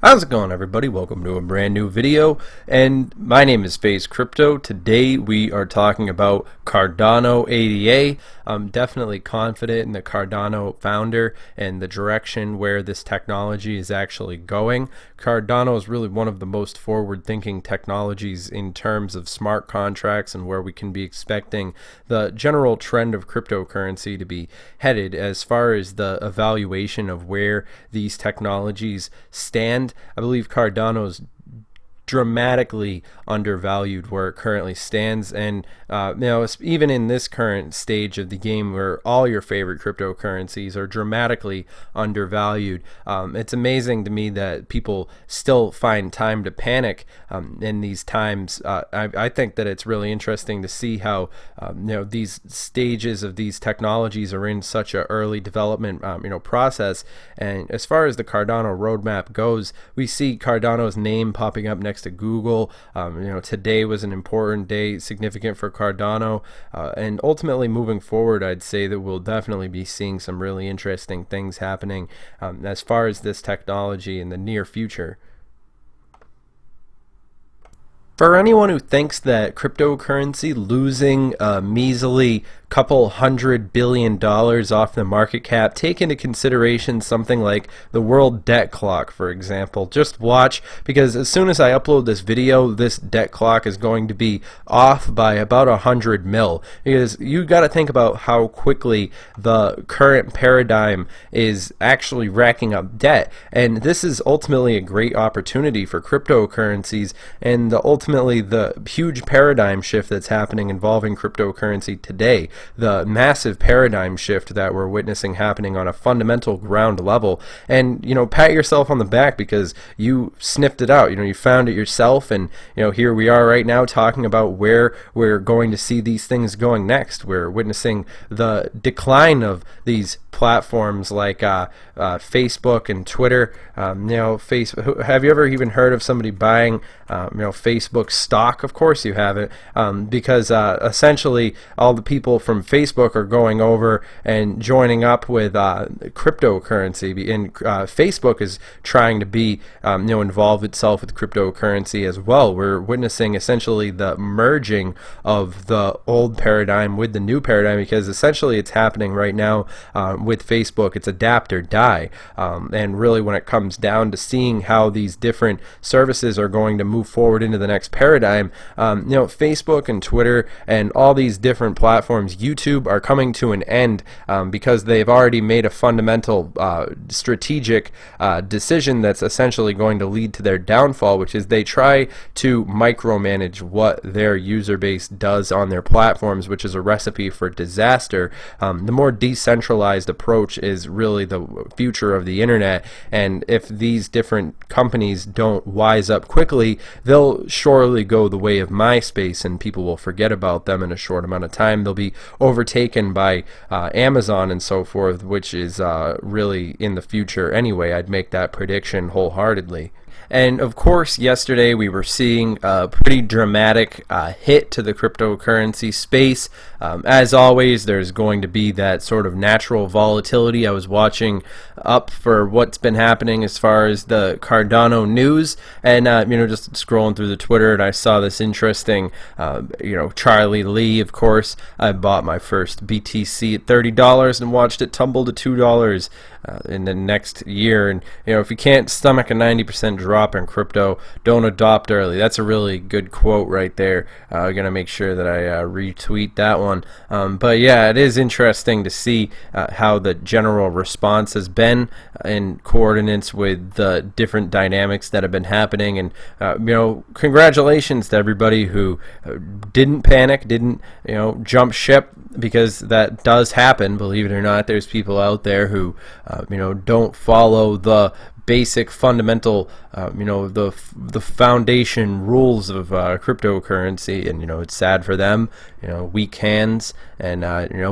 How's it going, everybody? Welcome to a brand new video, and my name is Space Crypto. Today we are talking about Cardano ADA. I'm definitely confident in the Cardano founder and the direction where this technology is actually going. Cardano is really one of the most forward-thinking technologies in terms of smart contracts and where we can be expecting the general trend of cryptocurrency to be headed. As far as the evaluation of where these technologies stand, I believe Cardano is dramatically undervalued where it currently stands, and even in this current stage of the game where all your favorite cryptocurrencies are dramatically undervalued, it's amazing to me that people still find time to panic in these times. I think that it's really interesting to see how these stages of these technologies are in such an early development process. And as far as the Cardano roadmap goes, we see Cardano's name popping up next to Google. Today was an important day, significant for Cardano, and ultimately moving forward, I'd say that we'll definitely be seeing some really interesting things happening as far as this technology in the near future. For anyone who thinks that cryptocurrency losing a measly couple $100 billion off the market cap, take into consideration something like the world debt clock, for example. Just watch, because as soon as I upload this video, this debt clock is going to be off by about 100 mil. Because you got to think about how quickly the current paradigm is actually racking up debt, and this is ultimately a great opportunity for cryptocurrencies, and ultimately the huge paradigm shift that's happening involving cryptocurrency today, the massive paradigm shift that we're witnessing happening on a fundamental ground level. And pat yourself on the back because you sniffed it out. You found it yourself, and here we are right now talking about where we're going to see these things going next. We're witnessing the decline of these platforms like Facebook and Twitter. Facebook. Have you ever even heard of somebody buying Facebook stock? Of course you haven't, because essentially all the people from Facebook are going over and joining up with cryptocurrency, and Facebook is trying to be involve itself with cryptocurrency as well. We're witnessing essentially the merging of the old paradigm with the new paradigm, because essentially it's happening right now with Facebook. It's adapt or die, and really when it comes down to seeing how these different services are going to move forward into the next paradigm, Facebook and Twitter and all these different platforms, YouTube, are coming to an end because they've already made a fundamental strategic decision that's essentially going to lead to their downfall, which is they try to micromanage what their user base does on their platforms, which is a recipe for disaster. The more decentralized approach is really the future of the internet, and if these different companies don't wise up quickly, they'll surely go the way of MySpace, and people will forget about them in a short amount of time. They'll be overtaken by Amazon and so forth, which is really in the future anyway. I'd make that prediction wholeheartedly. And of course, yesterday we were seeing a pretty dramatic hit to the cryptocurrency space. As always, there's going to be that sort of natural volatility. I was watching up for what's been happening as far as the Cardano news, and just scrolling through the Twitter, and I saw this interesting, Charlie Lee. Of course, I bought my first BTC at $30 and watched it tumble to $2 in the next year. And if you can't stomach a 90% drop in crypto, don't adopt early. That's a really good quote right there. I'm gonna make sure that I retweet that one. But yeah, it is interesting to see how the general response has been in coordinates with the different dynamics that have been happening. And congratulations to everybody who didn't panic, didn't jump ship, because that does happen. Believe it or not, there's people out there who don't follow the basic fundamental the foundation rules of cryptocurrency, and it's sad for them. Weak hands, and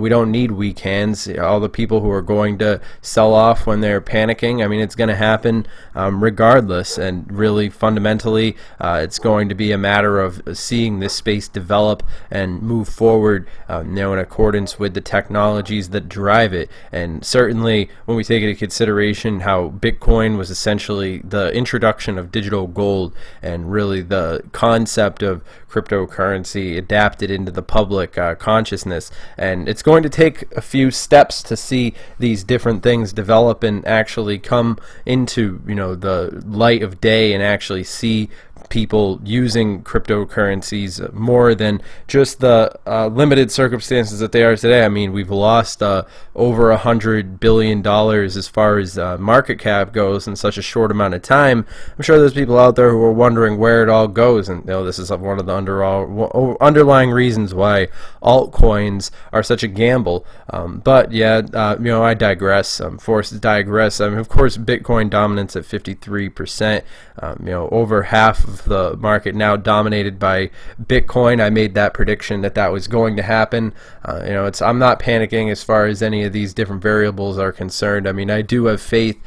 we don't need weak hands. All the people who are going to sell off when they're panicking, I mean, it's going to happen regardless, and really fundamentally it's going to be a matter of seeing this space develop and move forward in accordance with the technologies that drive it. And certainly when we take into consideration how Bitcoin was essentially the introduction of digital gold, and really the concept of cryptocurrency adapted into the public consciousness. And it's going to take a few steps to see these different things develop and actually come into, you know, the light of day, and actually see people using cryptocurrencies more than just the limited circumstances that they are today. I mean, we've lost over $100 billion as far as market cap goes in such a short amount of time. I'm sure there's people out there who are wondering where it all goes, and you know, this is one of the underlying reasons why altcoins are such a gamble. But yeah, you know, I digress. I'm forced to digress. I mean, of course, Bitcoin dominance at 53%. You know, over half of the market now dominated by Bitcoin. I made that prediction that that was going to happen. You know, I'm not panicking as far as any of these different variables are concerned. I mean, I do have faith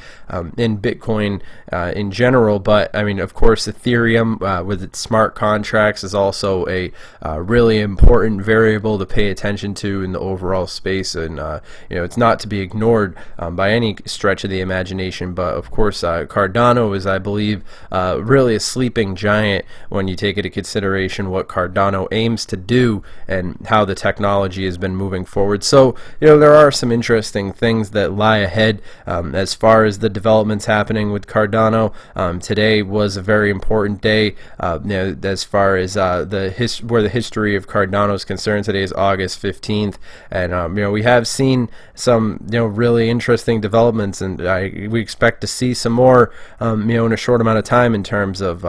in Bitcoin in general, but I mean, of course, Ethereum with its smart contracts is also a really important variable to pay attention to in the overall space, and you know, it's not to be ignored by any stretch of the imagination. But of course, Cardano is, I believe, really a sleeping giant when you take into consideration what Cardano aims to do and how the technology has been moving forward. So, you know, there are some interesting things that lie ahead as far as the developments happening with Cardano. Today was a very important day, you know, as far as where the history of Cardano is concerned. Today is August 15th, and you know, we have seen some, you know, really interesting developments, and we expect to see some more, you know, in a short amount of time in terms of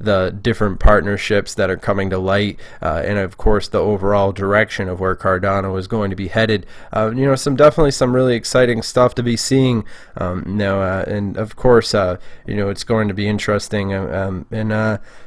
the different partnerships that are coming to light, and of course the overall direction of where Cardano is going to be headed. You know, definitely some really exciting stuff to be seeing. You know, and of course, you know, it's going to be interesting, and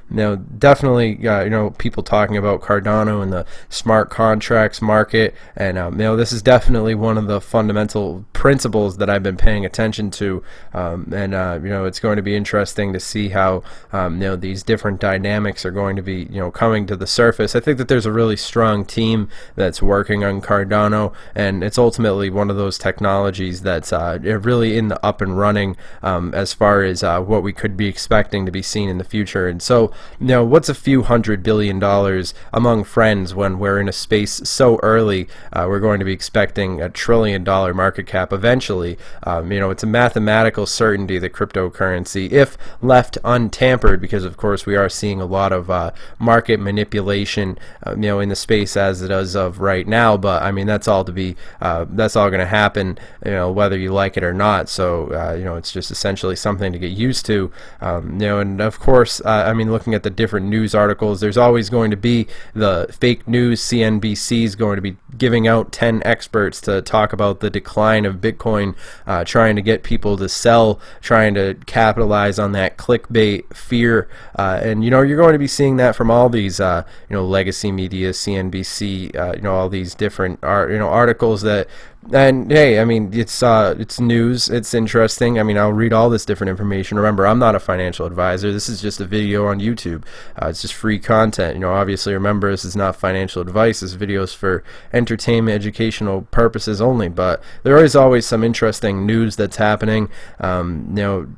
you know, definitely, you know, people talking about Cardano and the smart contracts market, and you know, this is definitely one of the fundamental principles that I've been paying attention to, and you know, it's going to be interesting to see how you know, these different dynamics are going to be, you know, coming to the surface. I think that there's a really strong team that's working on Cardano, and it's ultimately one of those technologies that's really in the up and running as far as what we could be expecting to be seen in the future. And so, you know, what's a few $100 billion among friends when we're in a space so early? We're going to be expecting $1 trillion market cap eventually. You know, it's a mathematical certainty that cryptocurrency, if left untampered, because of course we are seeing a lot of market manipulation, you know, in the space as it is of right now. But I mean, that's all going to happen, you know, whether you like it or not. So you know, it's just essentially something to get used to. You know, and of course, I mean, looking at the different news articles, there's always going to be the fake news. CNBC is going to be giving out 10 experts to talk about the decline of Bitcoin, trying to get people to sell, trying to capitalize on that clickbait fear, and you know, you're going to be seeing that from all these you know, legacy media, CNBC, you know, all these different you know, articles that. And hey, I mean, it's news, it's interesting. I mean, I'll read all this different information. Remember, I'm not a financial advisor. This is just a video on YouTube. It's just free content. You know, obviously, remember, this is not financial advice. This video is for entertainment, educational purposes only. But there is always some interesting news that's happening. You know,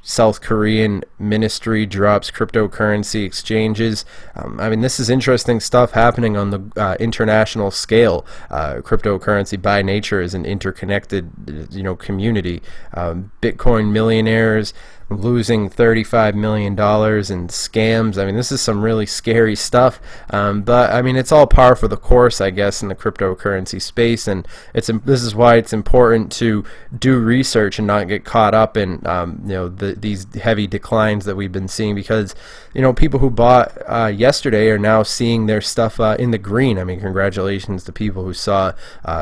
South Korean ministry drops cryptocurrency exchanges. I mean, this is interesting stuff happening on the international scale. Cryptocurrency by nature is an interconnected, you know, community. Bitcoin millionaires losing $35 million in scams. I mean, this is some really scary stuff, but I mean, it's all par for the course, I guess, in the cryptocurrency space, and this is why it's important to do research and not get caught up in you know, these heavy declines that we've been seeing, because you know, people who bought yesterday are now seeing their stuff in the green. I mean, congratulations to people who saw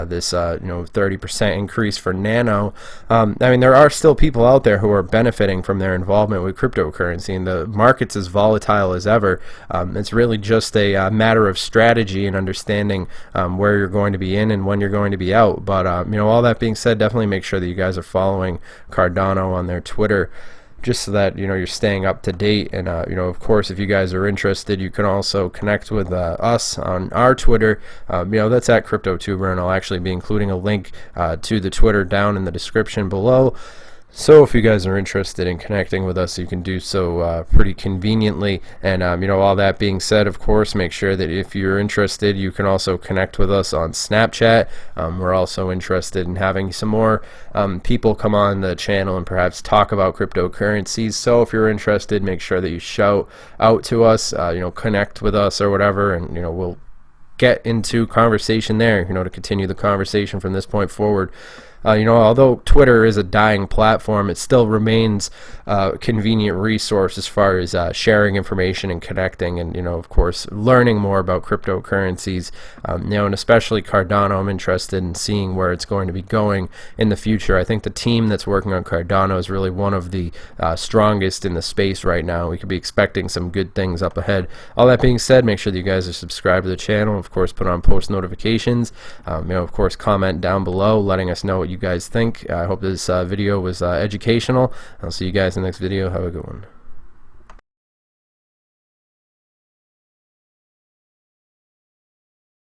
this you know, 30% increase for Nano. I mean, there are still people out there who are benefiting from their involvement with cryptocurrency, and the market's as volatile as ever. It's really just a matter of strategy and understanding where you're going to be in and when you're going to be out. But you know, all that being said, definitely make sure that you guys are following Cardano on their Twitter, just so that, you know, you're staying up to date. And you know, of course, if you guys are interested, you can also connect with us on our Twitter. You know, that's at CryptoTuber, and I'll actually be including a link to the Twitter down in the description below. So if you guys are interested in connecting with us, you can do so pretty conveniently. And all that being said, of course, make sure that if you're interested, you can also connect with us on Snapchat. We're also interested in having some more people come on the channel and perhaps talk about cryptocurrencies. So if you're interested, make sure that you shout out to us, connect with us or whatever, and we'll get into conversation there, to continue the conversation from this point forward. Although Twitter is a dying platform, it still remains a convenient resource as far as sharing information and connecting, and of course, learning more about cryptocurrencies. And especially Cardano, I'm interested in seeing where it's going to be going in the future. I think the team that's working on Cardano is really one of the strongest in the space right now. We could be expecting some good things up ahead. All that being said, make sure that you guys are subscribed to the channel. Of course, put on post notifications. Of course, comment down below, letting us know what you guys think. I hope this video was educational. I'll see you guys in the next video. Have a good one.